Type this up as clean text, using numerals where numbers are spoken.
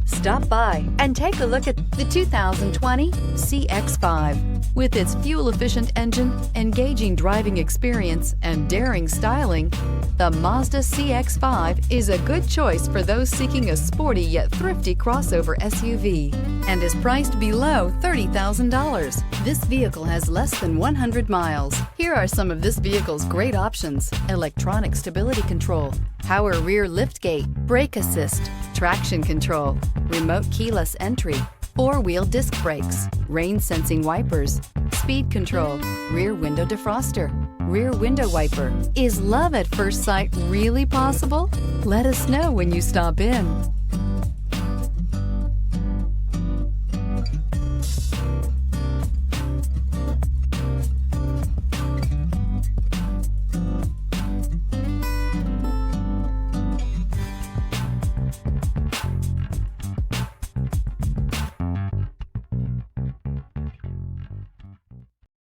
Stop by and take a look at the 2020 CX-5. With its fuel-efficient engine, engaging driving experience, and daring styling, the Mazda CX-5 is a good choice for those seeking a sporty yet thrifty crossover SUV and is priced below $30,000. This vehicle has less than 100 miles. Here are some of this vehicle's great options: electronic stability control, power rear liftgate, brake assist, traction control, remote keyless entry, four-wheel disc brakes, rain-sensing wipers, speed control, rear window defroster, rear window wiper. Is love at first sight really possible? Let us know when you stop in.